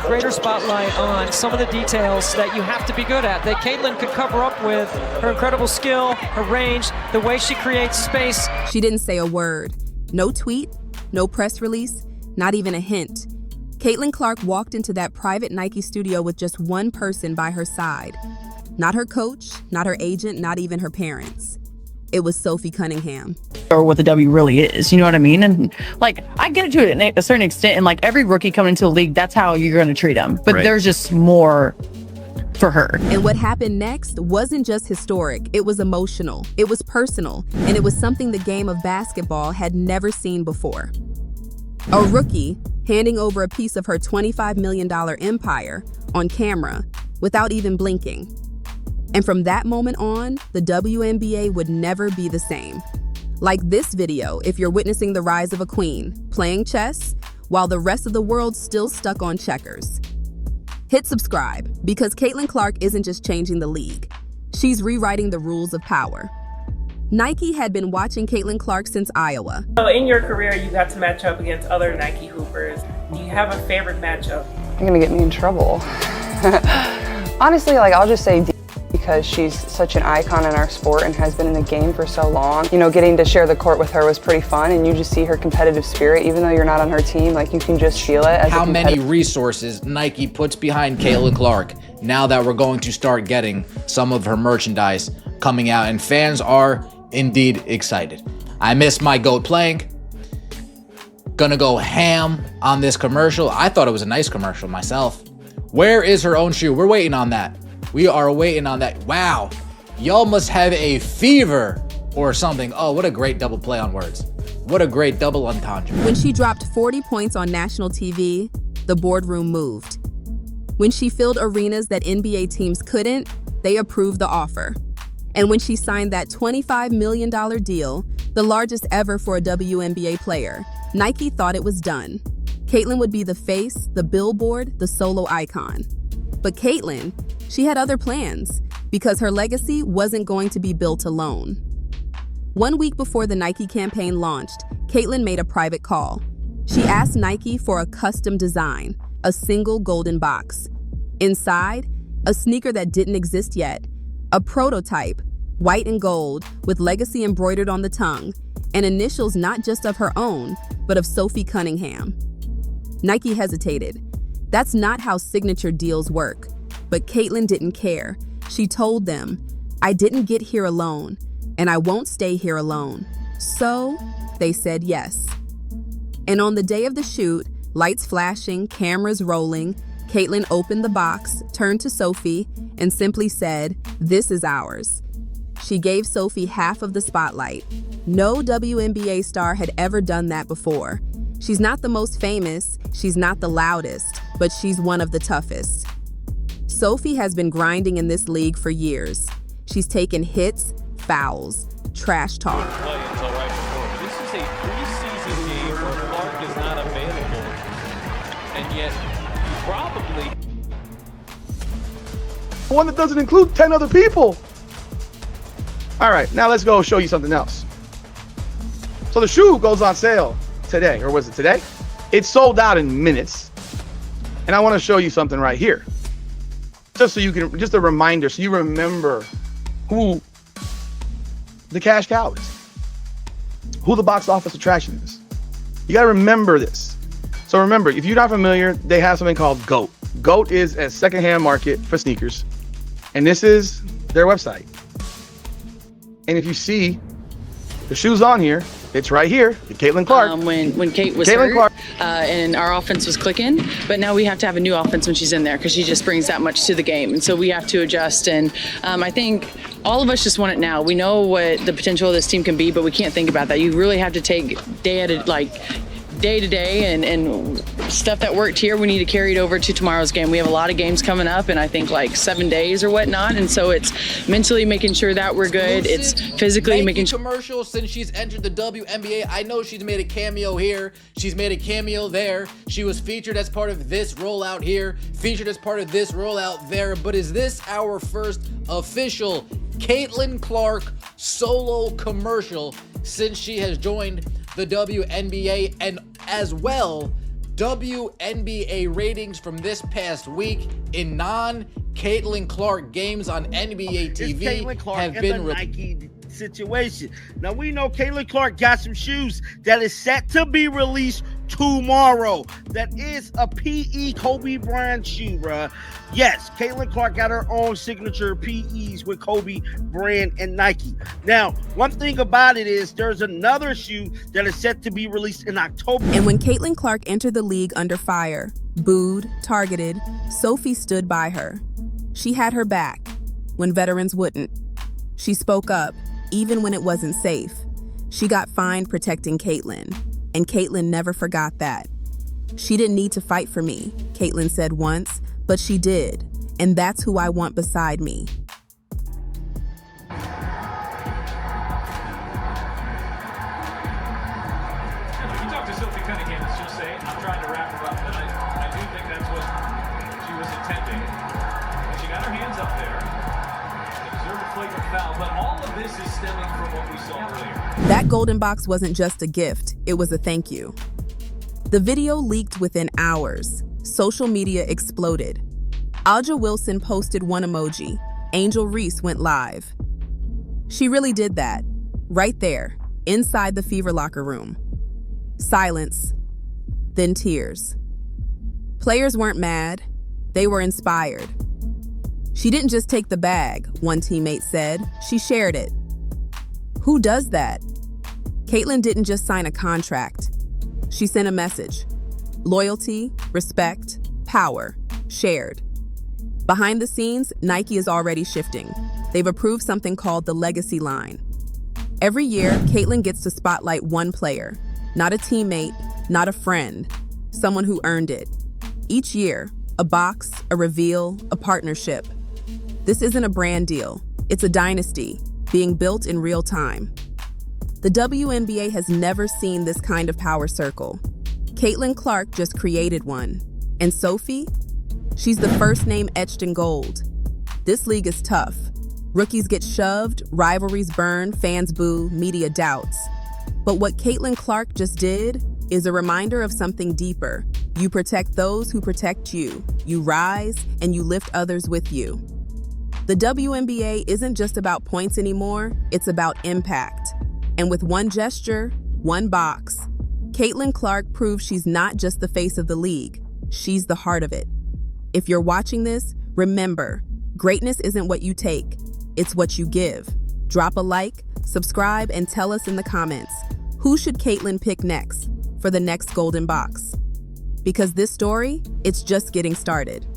Greater spotlight on some of the details that you have to be good at, that Caitlin could cover up with her incredible skill, her range, the way she creates space. She didn't say a word. No tweet, no press release, not even a hint. Caitlin Clark walked into that private Nike studio with just one person by her side. Not her coach, not her agent, not even her parents. It was Sophie Cunningham. Or what the W really is, you know what I mean? And like, I get it to a certain extent, and like every rookie coming into the league, that's how you're going to treat them. But there's just more for her. And what happened next wasn't just historic, it was emotional, it was personal, and it was something the game of basketball had never seen before. A rookie handing over a piece of her $25 million empire on camera without even blinking. And from that moment on, the WNBA would never be the same. Like this video, if you're witnessing the rise of a queen, playing chess, while the rest of the world's still stuck on checkers. Hit subscribe, because Caitlin Clark isn't just changing the league. She's rewriting the rules of power. Nike had been watching Caitlin Clark since Iowa. So in your career, you got to match up against other Nike hoopers. Do you have a favorite matchup? You're gonna get me in trouble. Honestly, like, I'll just say D, because she's such an icon in our sport and has been in the game for so long. You know, getting to share the court with her was pretty fun, and you just see her competitive spirit. Even though you're not on her team, like, you can just feel it. How many resources Nike puts behind Caitlin Clark now that we're going to start getting some of her merchandise coming out, and fans are indeed excited. I miss my GOAT playing. Gonna go ham on this commercial. I thought it was a nice commercial myself. Where is her own shoe? We're waiting on that. We are waiting on that. Wow, y'all must have a fever or something. Oh, what a great double play on words. What a great double entendre. When she dropped 40 points on national TV, the boardroom moved. When she filled arenas that NBA teams couldn't, they approved the offer. And when she signed that $25 million deal, the largest ever for a WNBA player, Nike thought it was done. Caitlin would be the face, the billboard, the solo icon. But Caitlin, she had other plans, because her legacy wasn't going to be built alone. 1 week before the Nike campaign launched, Caitlin made a private call. She asked Nike for a custom design, a single golden box. Inside, a sneaker that didn't exist yet, a prototype, white and gold, with legacy embroidered on the tongue, and initials not just of her own, but of Sophie Cunningham. Nike hesitated. That's not how signature deals work. But Caitlin didn't care. She told them, "I didn't get here alone, and I won't stay here alone." So they said yes. And on the day of the shoot, lights flashing, cameras rolling, Caitlin opened the box, turned to Sophie, and simply said, "This is ours." She gave Sophie half of the spotlight. No WNBA star had ever done that before. She's not the most famous, she's not the loudest, but she's one of the toughest. Sophie has been grinding in this league for years. She's taken hits, fouls, trash talk. This is a preseason game where Clark is not available, and yet probably one that doesn't include 10 other people. All right, now let's go show you something else. So the shoe goes on sale today, or was it today? It sold out in minutes. And I want to show you something right here. Just so you can, just a reminder, so you remember who the cash cow is, who the box office attraction is. You got to remember this. So remember, if you're not familiar, they have something called GOAT. GOAT is a secondhand market for sneakers. And this is their website. And if you see the shoes on here, it's right here, Caitlin Clark. When Kate was hurt, and our offense was clicking, but now we have to have a new offense when she's in there because she just brings that much to the game, and so we have to adjust. And I think all of us just want it now. We know what the potential of this team can be, but we can't think about that. You really have to take day to day, and stuff that worked here, we need to carry it over to tomorrow's game. We have a lot of games coming up, and I think like 7 days or whatnot, and so it's mentally making sure that we're good. It's physically making sure. Commercial since she's entered the WNBA. I know she's made a cameo here. She's made a cameo there. She was featured as part of this rollout here, featured as part of this rollout there. But is this our first official Caitlin Clark solo commercial since she has joined the WNBA? And as well, WNBA ratings from this past week in non-Caitlin Clark games on NBA TV have been Nike situation. Now we know Caitlin Clark got some shoes that is set to be released tomorrow. That is a PE Kobe Bryant shoe, bruh. Yes, Caitlin Clark got her own signature PEs with Kobe Bryant and Nike. Now, one thing about it is there's another shoe that is set to be released in October. And when Caitlin Clark entered the league under fire, booed, targeted, Sophie stood by her. She had her back when veterans wouldn't. She spoke up, even when it wasn't safe. She got fined protecting Caitlin, and Caitlin never forgot that. She didn't need to fight for me, Caitlin said once, but she did, and that's who I want beside me. You talk to Sophie Cunningham, and she'll say, I'm trying to wrap her up, and I do think that's what she was intending. And she got her hands up there. They deserved a flagrant foul, but all of this is stemming from what we saw earlier. That golden box wasn't just a gift, it was a thank you. The video leaked within hours. Social media exploded. Aja Wilson posted one emoji. Angel Reese went live. She really did that. Right there, inside the Fever locker room. Silence, then tears. Players weren't mad, they were inspired. She didn't just take the bag, one teammate said, she shared it. Who does that? Caitlin didn't just sign a contract. She sent a message. Loyalty, respect, power, shared. Behind the scenes, Nike is already shifting. They've approved something called the Legacy Line. Every year, Caitlin gets to spotlight one player, not a teammate, not a friend, someone who earned it. Each year, a box, a reveal, a partnership. This isn't a brand deal. It's a dynasty being built in real time. The WNBA has never seen this kind of power circle. Caitlin Clark just created one. And Sophie? She's the first name etched in gold. This league is tough. Rookies get shoved, rivalries burn, fans boo, media doubts. But what Caitlin Clark just did is a reminder of something deeper. You protect those who protect you. You rise and you lift others with you. The WNBA isn't just about points anymore, it's about impact. And with one gesture, one box, Caitlin Clark proves she's not just the face of the league, she's the heart of it. If you're watching this, remember, greatness isn't what you take, it's what you give. Drop a like, subscribe, and tell us in the comments, who should Caitlin pick next for the next golden box? Because this story, it's just getting started.